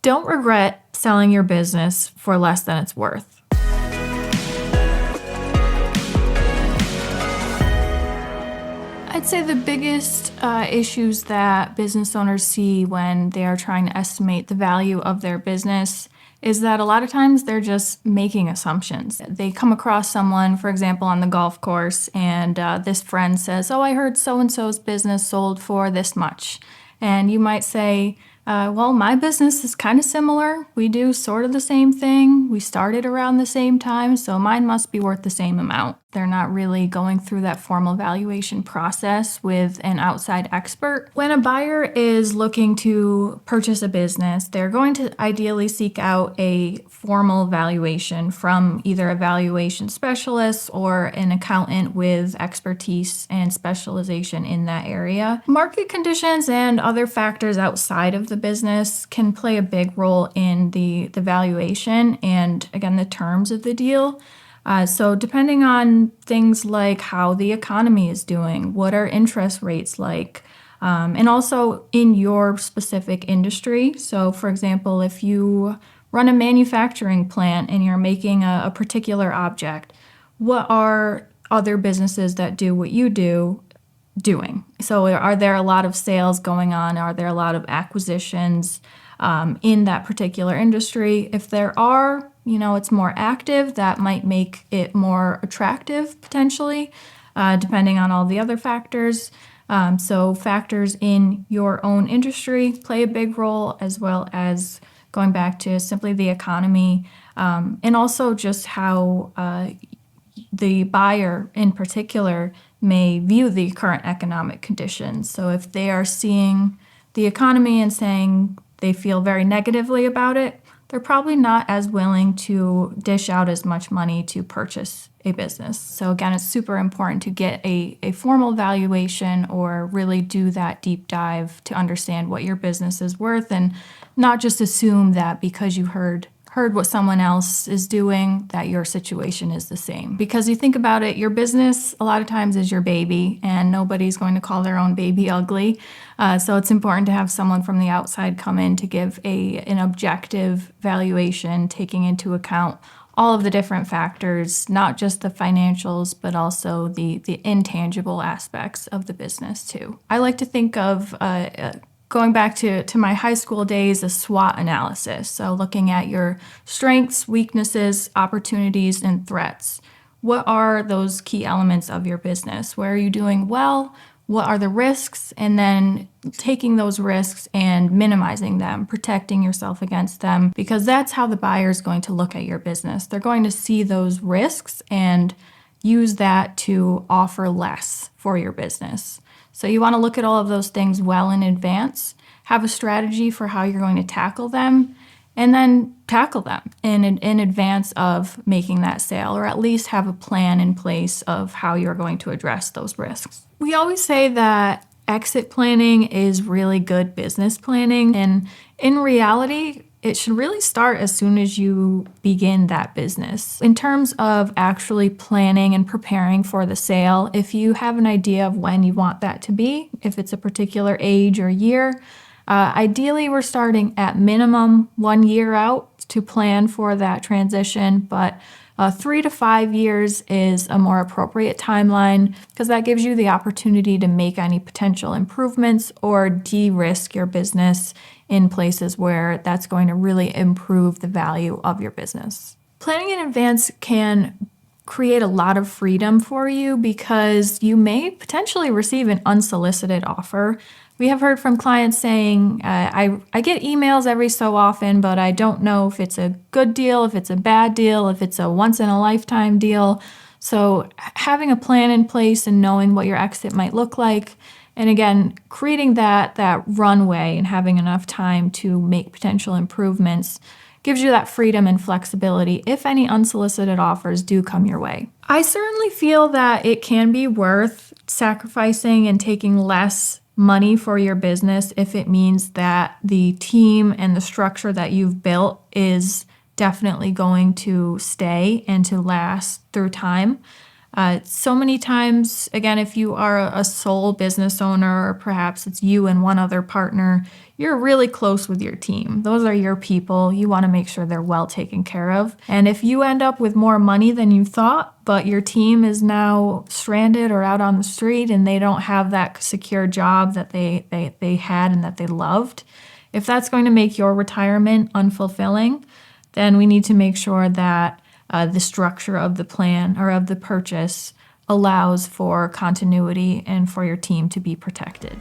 Don't regret selling your business for less than it's worth. I'd say the biggest issues that business owners see when they are trying to estimate the value of their business is that a lot of times they're just making assumptions. They come across someone, for example, on the golf course, and this friend says, "Oh, I heard so-and-so's business sold for this much." And you might say, well, my business is kind of similar. We do sort of the same thing. We started around the same time, so mine must be worth the same amount. They're not really going through that formal valuation process with an outside expert. When a buyer is looking to purchase a business, they're going to ideally seek out a formal valuation from either a valuation specialist or an accountant with expertise and specialization in that area. Market conditions and other factors outside of the business can play a big role in the valuation and, again, the terms of the deal. So depending on things like how the economy is doing, what are interest rates like, and also in your specific industry. So for example, if you run a manufacturing plant and you're making a particular object, what are other businesses that do what you do doing? So are there a lot of sales going on? Are there a lot of acquisitions in that particular industry? If there are, it's more active. That might make it more attractive potentially, depending on all the other factors. So factors in your own industry play a big role, as well as going back to simply the economy, and also just how the buyer in particular may view the current economic conditions. So if they are seeing the economy and saying they feel very negatively about it, they're probably not as willing to dish out as much money to purchase a business. So again, it's super important to get a formal valuation or really do that deep dive to understand what your business is worth, and not just assume that because you heard what someone else is doing, that your situation is the same. Because you think about it, your business a lot of times is your baby, and nobody's going to call their own baby ugly. So it's important to have someone from the outside come in to give an objective valuation, taking into account all of the different factors, not just the financials, but also the intangible aspects of the business too. I like to think of going back to my high school days, a SWOT analysis. So looking at your strengths, weaknesses, opportunities, and threats. What are those key elements of your business? Where are you doing well? What are the risks? And then taking those risks and minimizing them, protecting yourself against them, because that's how the buyer is going to look at your business. They're going to see those risks and use that to offer less for your business. So you want to look at all of those things well in advance, have a strategy for how you're going to tackle them, and then tackle them in advance of making that sale, or at least have a plan in place of how you're going to address those risks. We always say that exit planning is really good business planning, and in reality, it should really start as soon as you begin that business. In terms of actually planning and preparing for the sale, if you have an idea of when you want that to be, if it's a particular age or year, ideally we're starting at minimum 1 year out to plan for that transition, but 3 to 5 years is a more appropriate timeline because that gives you the opportunity to make any potential improvements or de-risk your business in places where that's going to really improve the value of your business. Planning in advance can create a lot of freedom for you because you may potentially receive an unsolicited offer. We have heard from clients saying, I get emails every so often, but I don't know if it's a good deal, if it's a bad deal, if it's a once-in-a-lifetime deal. So having a plan in place and knowing what your exit might look like, and again, creating that runway and having enough time to make potential improvements gives you that freedom and flexibility if any unsolicited offers do come your way. I certainly feel that it can be worth sacrificing and taking less money for your business if it means that the team and the structure that you've built is definitely going to stay and to last through time. So many times, again, if you are a sole business owner, or perhaps it's you and one other partner, you're really close with your team. Those are your people. You want to make sure they're well taken care of. And if you end up with more money than you thought, but your team is now stranded or out on the street and they don't have that secure job that they had and that they loved, if that's going to make your retirement unfulfilling, then we need to make sure that the structure of the plan or of the purchase allows for continuity and for your team to be protected.